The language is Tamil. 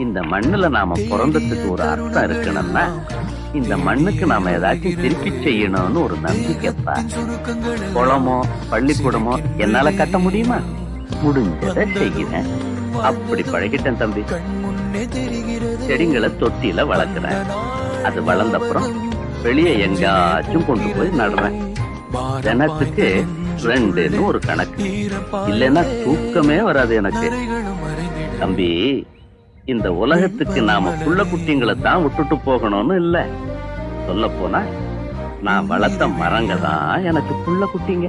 இந்த மண்ணுல நாம பிறந்ததுக்கு ஒரு அர்த்தம் இருக்கணும்னா இந்த மண்ணுக்கு நாம ஏதாச்சும் திருப்பி செய்யணும்னு ஒரு நம்பிக்கைப்பா. குளமோ பள்ளிக்கூடமோ என்னால கட்ட முடியுமா? முடிஞ்சதை செய்கிறேன். அப்படி பழகிட்டேன் தம்பி. செடிங்களை தொட்டியில வளர்க்கிறேன். அது வளர்ந்தப்புறம் வெளியே எங்காச்சும் கொண்டு போய் நடுறேன். தினத்துக்கு 2ன்னு ஒரு கணக்கு. இல்லைன்னா தூக்கமே வராது எனக்கு. தம்பி, இந்த உலகத்துக்கு நாம புள்ள குட்டிங்களை தான் விட்டுட்டு போகணும்னு இல்ல. சொல்ல போனா நான் வளர்த்த மரங்க தான் எனக்கு புள்ள குட்டிங்க.